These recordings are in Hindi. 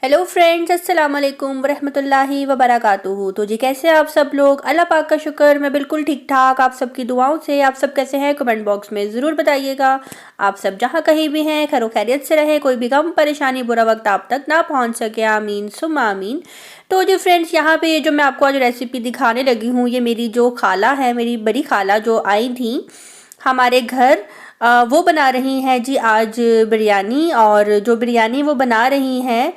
हेलो फ्रेंड्स, अस्सलाम वालेकुम रहमतुल्लाहि व बरकातुहू। तो जी कैसे हैं आप सब लोग? अल्लाह पाक का शुक्र, मैं बिल्कुल ठीक ठाक। आप सबकी दुआओं से आप सब कैसे हैं कमेंट बॉक्स में ज़रूर बताइएगा। आप सब जहाँ कहीं भी हैं खैर खैरियत से रहे, कोई भी गम परेशानी बुरा वक्त आप तक ना पहुँच सके, आमीन सुम्मा आमीन। तो जी फ्रेंड्स, यहाँ पे ये जो मैं आपको आज रेसिपी दिखाने लगी हूँ, ये मेरी जो खाला है, मेरी बड़ी खाला जो आई थी हमारे घर, वो बना रही हैं जी आज बिरयानी। और जो बिरयानी वो बना रही हैं,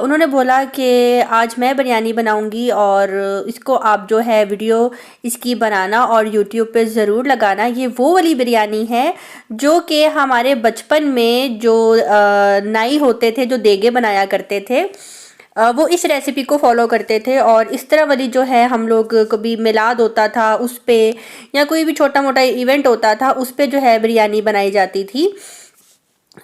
उन्होंने बोला कि आज मैं बिरयानी बनाऊंगी और इसको आप जो है वीडियो इसकी बनाना और यूट्यूब पे ज़रूर लगाना। ये वो वाली बिरयानी है जो कि हमारे बचपन में जो नाई होते थे, जो देगे बनाया करते थे, वो इस रेसिपी को फॉलो करते थे। और इस तरह वाली जो है, हम लोग कभी मिलाद होता था उस पे, या कोई भी छोटा मोटा इवेंट होता था उस पे जो है बिरयानी बनाई जाती थी।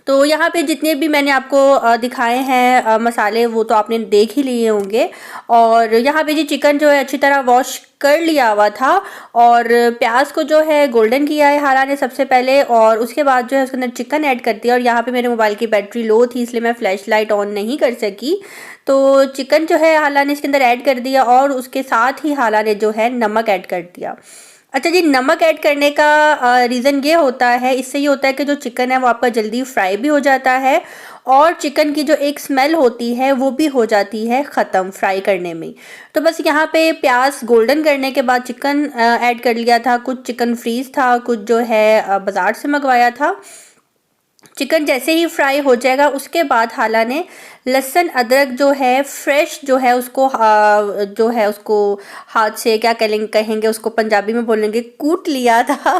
तो यहाँ पे जितने भी मैंने आपको दिखाए हैं मसाले, वो तो आपने देख ही लिए होंगे। और यहाँ पे जी चिकन जो है अच्छी तरह वॉश कर लिया हुआ था, और प्याज को जो है गोल्डन किया है हारा ने सबसे पहले, और उसके बाद जो है उसके अंदर चिकन ऐड कर दिया। और यहाँ पे मेरे मोबाइल की बैटरी लो थी, इसलिए मैं फ्लैश लाइट ऑन नहीं कर सकी। तो चिकन जो है हाला ने इसके अंदर ऐड कर दिया, और उसके साथ ही हाला ने जो है नमक ऐड कर दिया। अच्छा जी, नमक ऐड करने का रीज़न ये होता है, इससे ये होता है कि जो चिकन है वो आपका जल्दी फ्राई भी हो जाता है, और चिकन की जो एक स्मेल होती है वो भी हो जाती है ख़त्म फ्राई करने में। तो बस यहाँ पे प्याज गोल्डन करने के बाद चिकन ऐड कर लिया था। कुछ चिकन फ्रीज़ था, कुछ जो है बाज़ार से मंगवाया था। चिकन जैसे ही फ्राई हो जाएगा उसके बाद हाला ने लहसुन अदरक जो है फ्रेश जो है उसको हाथ से क्या कहेंगे उसको, पंजाबी में बोलेंगे कूट लिया था।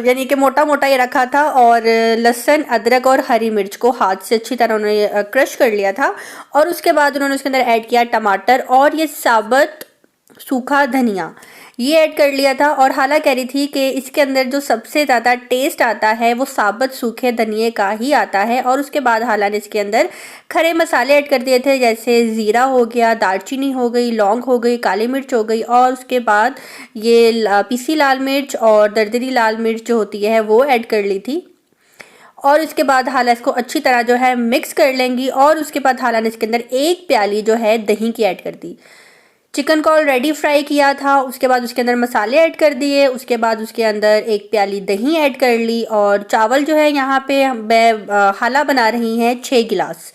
यानी कि मोटा मोटा ये रखा था, और लहसुन अदरक और हरी मिर्च को हाथ से अच्छी तरह उन्होंने क्रश कर लिया था। और उसके बाद उन्होंने उसके अंदर ऐड किया टमाटर और ये साबुत सूखा धनिया, ये ऐड कर लिया था। और हाला कह रही थी कि इसके अंदर जो सबसे ज़्यादा टेस्ट आता है वो साबुत सूखे धनिए का ही आता है। और उसके बाद हाला ने इसके अंदर खड़े मसाले ऐड कर दिए थे, जैसे ज़ीरा हो गया, दालचीनी हो गई, लौंग हो गई, काली मिर्च हो गई, और उसके बाद ये पीसी लाल मिर्च और दरदरी लाल मिर्च जो होती है वो ऐड कर ली थी। और इसके बाद हाला इसको अच्छी तरह जो है मिक्स कर लेंगी, और उसके बाद हाला ने इसके अंदर एक प्याली जो है दही की ऐड कर दी। चिकन को ऑलरेडी फ्राई किया था, उसके बाद उसके अंदर मसाले ऐड कर दिए, उसके बाद उसके अंदर एक प्याली दही ऐड कर ली। और चावल जो है यहाँ पे मैं हाला बना रही हैं 6 गिलास,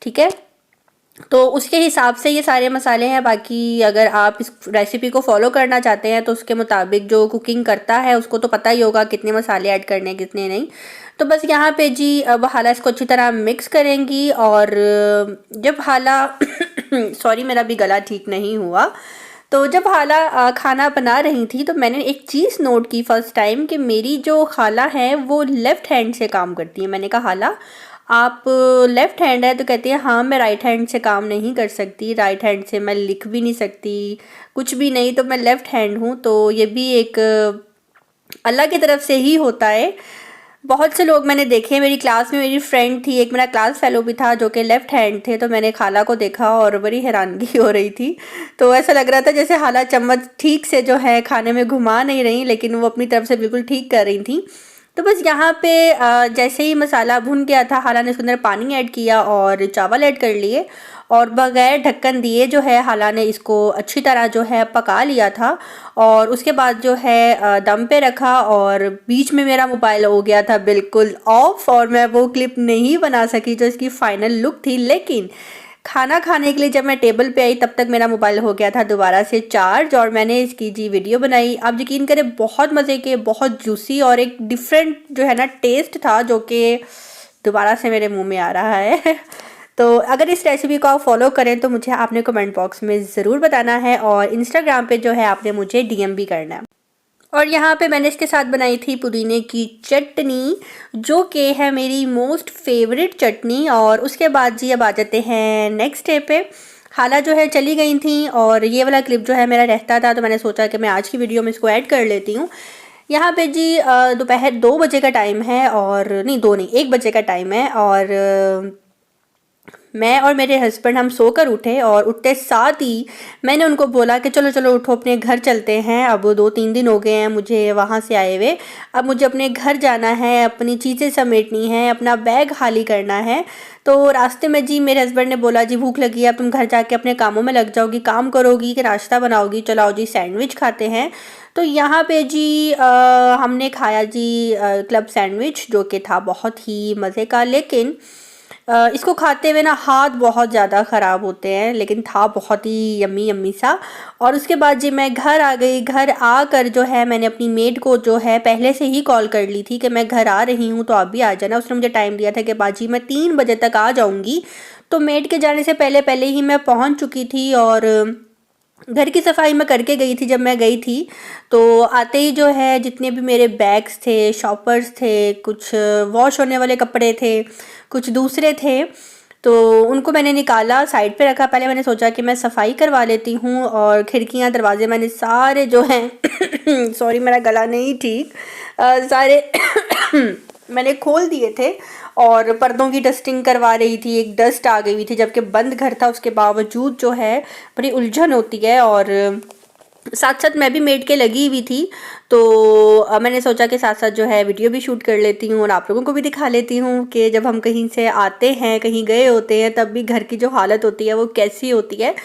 ठीक है। तो उसके हिसाब से ये सारे मसाले हैं। बाकी अगर आप इस रेसिपी को फॉलो करना चाहते हैं तो उसके मुताबिक जो कुकिंग करता है उसको तो पता ही होगा कितने मसाले ऐड करने हैं कितने नहीं। तो बस यहाँ पे जी अब हाला इसको अच्छी तरह मिक्स करेंगी। और जब हाला सॉरी, मेरा भी गला ठीक नहीं हुआ। तो जब हाला खाना बना रही थी तो मैंने एक चीज़ नोट की फर्स्ट टाइम, कि मेरी जो खाला है वो लेफ़्ट हैंड से काम करती है। मैंने कहा हाला, आप लेफ़्ट हैंड है? तो कहती है हाँ, मैं राइट हैंड से काम नहीं कर सकती, राइट हैंड से मैं लिख भी नहीं सकती, कुछ भी नहीं, तो मैं लेफ़्ट हैंड हूँ। तो ये भी एक अल्लाह की तरफ से ही होता है। बहुत से लोग मैंने देखे, मेरी क्लास में मेरी फ्रेंड थी, एक मेरा क्लास फेलो भी था जो कि लेफ़्ट हैंड थे। तो मैंने खाला को देखा और बड़ी हैरानगी हो रही थी। तो ऐसा लग रहा था जैसे खाला चम्मच ठीक से जो है खाने में घुमा नहीं रही, लेकिन वो अपनी तरफ से बिल्कुल ठीक कर रही थी। तो बस यहाँ पे जैसे ही मसाला भुन गया था, हाला ने उसके अंदर पानी ऐड किया और चावल ऐड कर लिए, और बगैर ढक्कन दिए जो है हाला ने इसको अच्छी तरह जो है पका लिया था। और उसके बाद जो है दम पे रखा, और बीच में मेरा मोबाइल हो गया था बिल्कुल ऑफ, और मैं वो क्लिप नहीं बना सकी जो इसकी फाइनल लुक थी। लेकिन खाना खाने के लिए जब मैं टेबल पे आई तब तक मेरा मोबाइल हो गया था दोबारा से चार्ज, और मैंने इसकी जी वीडियो बनाई। आप यकीन करें, बहुत मज़े के, बहुत जूसी और एक डिफरेंट जो है ना टेस्ट था, जो कि दोबारा से मेरे मुंह में आ रहा है। तो अगर इस रेसिपी को आप फॉलो करें तो मुझे आपने कमेंट बॉक्स में ज़रूर बताना है, और इंस्टाग्राम पे जो है आपने मुझे डीएम भी करना है। और यहाँ पे मैंने इसके साथ बनाई थी पुदीने की चटनी, जो कि है मेरी मोस्ट फेवरेट चटनी। और उसके बाद जी अब आ जाते हैं नेक्स्ट डे पे। हाला जो है चली गई थी, और ये वाला क्लिप जो है मेरा रहता था, तो मैंने सोचा कि मैं आज की वीडियो में इसको ऐड कर लेती हूँ। यहाँ पे जी दोपहर 2 बजे का टाइम है, और नहीं 2 नहीं 1 बजे का टाइम है। और मैं और मेरे हस्बैंड हम सोकर उठे और उठते साथ ही मैंने उनको बोला कि चलो चलो उठो अपने घर चलते हैं। अब 2-3 दिन हो गए हैं मुझे वहाँ से आए हुए, अब मुझे अपने घर जाना है, अपनी चीज़ें समेटनी है, अपना बैग खाली करना है। तो रास्ते में जी मेरे हस्बैंड ने बोला जी भूख लगी है, अब तुम घर जाके अपने कामों में लग जाओगी, काम करोगी कि नाश्ता बनाओगी, चलो आओ जी सैंडविच खाते हैं। तो यहाँ पे जी हमने खाया जी क्लब सैंडविच, जो कि था बहुत ही मज़े का। लेकिन इसको खाते हुए ना हाथ बहुत ज़्यादा ख़राब होते हैं, लेकिन था बहुत ही यम्मी यम्मी सा। और उसके बाद जी मैं घर आ गई। घर आकर जो है मैंने अपनी मेड को जो है पहले से ही कॉल कर ली थी कि मैं घर आ रही हूँ तो आप भी आ जाना। उसने मुझे टाइम दिया था कि बाजी मैं 3 बजे तक आ जाऊँगी। तो मेड के जाने से पहले पहले ही मैं पहुँच चुकी थी और घर की सफाई मैं करके गई थी। जब मैं गई थी तो आते ही जो है जितने भी मेरे बैग्स थे, शॉपर्स थे, कुछ वॉश होने वाले कपड़े थे, कुछ दूसरे थे, तो उनको मैंने निकाला, साइड पे रखा। पहले मैंने सोचा कि मैं सफाई करवा लेती हूँ और खिड़कियाँ दरवाजे मैंने सारे जो हैं सॉरी मेरा गला नहीं ठीक, सारे मैंने खोल दिए थे और पर्दों की डस्टिंग करवा रही थी। एक डस्ट आ गई हुई थी जबकि बंद घर था, उसके बावजूद जो है बड़ी उलझन होती है। और साथ साथ मैं भी मेड के लगी हुई थी, तो मैंने सोचा कि साथ साथ जो है वीडियो भी शूट कर लेती हूँ और आप लोगों को भी दिखा लेती हूँ कि जब हम कहीं से आते हैं, कहीं गए होते हैं, तब भी घर की जो हालत होती है वो कैसी होती है।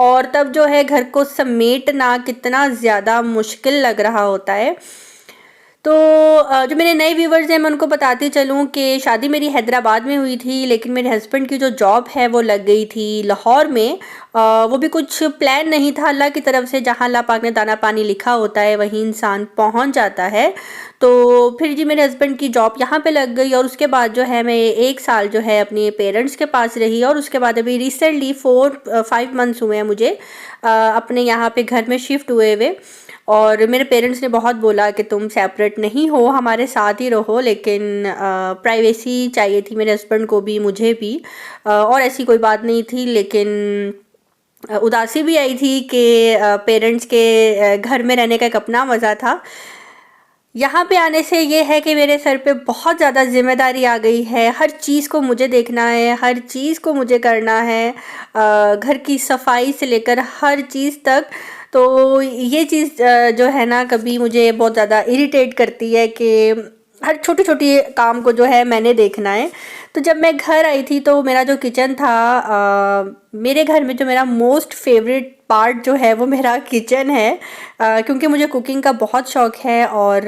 और तब जो है घर को समेटना कितना ज़्यादा मुश्किल लग रहा होता है। तो जो मेरे नए व्यूवर्स हैं मैं उनको बताती चलूँ कि शादी मेरी हैदराबाद में हुई थी, लेकिन मेरे हस्बैंड की जो जॉब है वो लग गई थी लाहौर में। वो भी कुछ प्लान नहीं था, अल्लाह की तरफ से जहाँ अल्लाह पाक ने दाना पानी लिखा होता है वहीं इंसान पहुँच जाता है। तो फिर जी मेरे हस्बैंड की जॉब यहाँ पे लग गई और उसके बाद जो है मैं 1 साल जो है अपने पेरेंट्स के पास रही। और उसके बाद अभी रिसेंटली 4-5 मंथ्स हुए हैं मुझे अपने यहाँ पे घर में शिफ्ट हुए हुए। और मेरे पेरेंट्स ने बहुत बोला कि तुम सेपरेट नहीं हो, हमारे साथ ही रहो, लेकिन प्राइवेसी चाहिए थी मेरे हस्बैंड को भी, मुझे भी। और ऐसी कोई बात नहीं थी, लेकिन उदासी भी आई थी कि पेरेंट्स के घर में रहने का एक अपना मज़ा था। यहाँ पे आने से ये है कि मेरे सर पे बहुत ज़्यादा ज़िम्मेदारी आ गई है, हर चीज़ को मुझे देखना है, हर चीज़ को मुझे करना है, घर की सफाई से लेकर हर चीज़ तक। तो ये चीज़ जो है ना कभी मुझे बहुत ज़्यादा इरिटेट करती है कि हर छोटी छोटी काम को जो है मैंने देखना है। तो जब मैं घर आई थी तो मेरा जो किचन था, मेरे घर में जो मेरा मोस्ट फेवरेट पार्ट जो है वो मेरा किचन है, क्योंकि मुझे कुकिंग का बहुत शौक़ है। और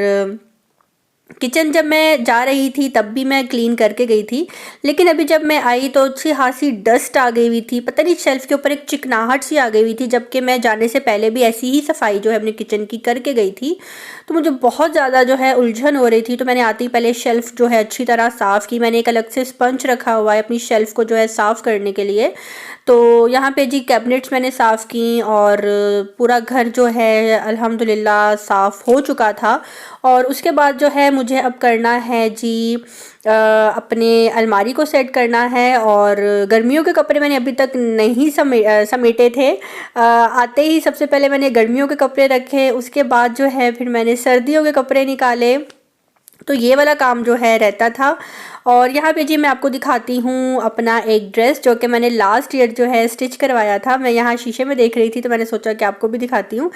किचन जब मैं जा रही थी तब भी मैं क्लीन करके गई थी, लेकिन अभी जब मैं आई तो अच्छी खासी डस्ट आ गई हुई थी, पता नहीं शेल्फ़ के ऊपर एक चिकनाहट सी आ गई हुई थी, जबकि मैं जाने से पहले भी ऐसी ही सफाई जो है अपने किचन की करके गई थी। तो मुझे बहुत ज़्यादा जो है उलझन हो रही थी। तो मैंने आते ही पहले शेल्फ़ जो है अच्छी तरह साफ़ की, मैंने एक अलग से स्पंज रखा हुआ है अपनी शेल्फ़ को जो है साफ़ करने के लिए। तो यहाँ पे जी कैबिनेट्स मैंने साफ़ की और पूरा घर जो है अल्हम्दुलिल्लाह साफ़ हो चुका था। और उसके बाद जो है मुझे अब करना है जी अपने अलमारी को सेट करना है। और गर्मियों के कपड़े मैंने अभी तक नहीं समेटे थे। आते ही सबसे पहले मैंने गर्मियों के कपड़े रखे, उसके बाद जो है फिर मैंने सर्दियों के कपड़े निकाले। तो ये वाला काम जो है रहता था। और यहाँ पे जी मैं आपको दिखाती हूँ अपना एक ड्रेस जो कि मैंने लास्ट ईयर जो है स्टिच करवाया था। मैं यहाँ शीशे में देख रही थी तो मैंने सोचा कि आपको भी दिखाती हूँ।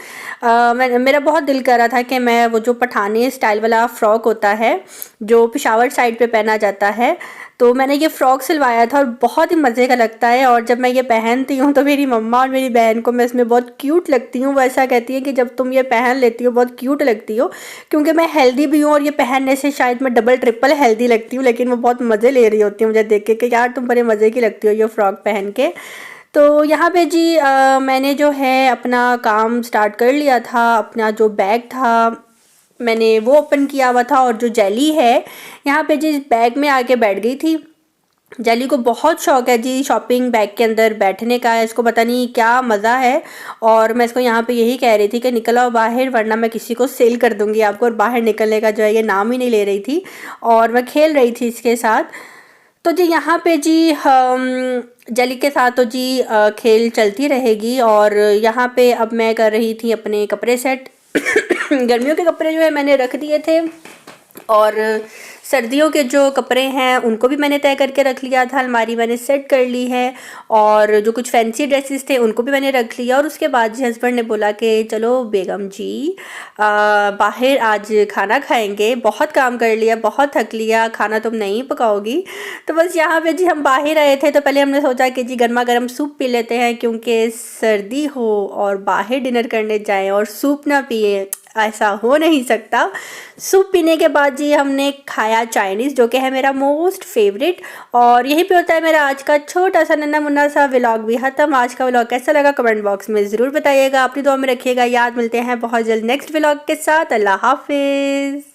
मेरा बहुत दिल कर रहा था कि मैं वो जो पठानी स्टाइल वाला फ़्रॉक होता है जो पेशावर साइड पे पहना जाता है, तो मैंने ये फ़्रॉक सिलवाया था और बहुत ही मज़े का लगता है। और जब मैं ये पहनती हूँ तो मेरी मम्मा और मेरी बहन को मैं इसमें बहुत क्यूट लगती हूँ। वो ऐसा कहती है कि जब तुम ये पहन लेती हो बहुत क्यूट लगती हो, क्योंकि मैं हेल्दी भी हूँ और ये पहनने से शायद मैं डबल ट्रिपल हेल्दी लगती हूँ। लेकिन वो बहुत मज़े ले रही होती है मुझे देख के कि यार तुम बड़े मज़े की लगती हो ये फ़्रॉक पहन के। तो यहाँ पे जी मैंने जो है अपना काम स्टार्ट कर लिया था। अपना जो बैग था मैंने वो ओपन किया हुआ था और जो जेली है यहाँ पे जी बैग में आके बैठ गई थी। जेली को बहुत शौक है जी शॉपिंग बैग के अंदर बैठने का, इसको पता नहीं क्या मज़ा है। और मैं इसको यहाँ पे यही कह रही थी कि निकल आओ बाहर वरना मैं किसी को सेल कर दूँगी आपको। और बाहर निकलने का जो है ये नाम ही नहीं ले रही थी और मैं खेल रही थी इसके साथ। तो जी यहाँ पे जी जेली के साथ तो जी खेल चलती रहेगी। और यहाँ पे अब मैं कर रही थी अपने कपड़े सेट। गर्मियों के कपड़े जो है मैंने रख दिए थे और सर्दियों के जो कपड़े हैं उनको भी मैंने तय करके रख लिया था, अलमारी मैंने सेट कर ली है और जो कुछ फैंसी ड्रेसेस थे उनको भी मैंने रख लिया। और उसके बाद जी हस्बैंड ने बोला कि चलो बेगम जी बाहर आज खाना खाएंगे, बहुत काम कर लिया, बहुत थक लिया, खाना तुम नहीं पकाओगी। तो बस यहाँ पे जी हम बाहर आए थे तो पहले हमने सोचा कि जी गर्मा गर्म सूप पी लेते हैं, क्योंकि सर्दी हो और बाहर डिनर करने जाएं और सूप ना पिए, ऐसा हो नहीं सकता। सूप पीने के बाद जी हमने खाया चाइनीज़, जो कि है मेरा मोस्ट फेवरेट। और यही पे होता है मेरा आज का छोटा सा नन्ना मुन्ना सा व्लॉग भी ख़त्म। आज का व्लॉग कैसा लगा कमेंट बॉक्स में ज़रूर बताइएगा, अपनी दुआ में रखिएगा याद। मिलते हैं बहुत जल्द नेक्स्ट व्लॉग के साथ। अल्लाह हाफिज़।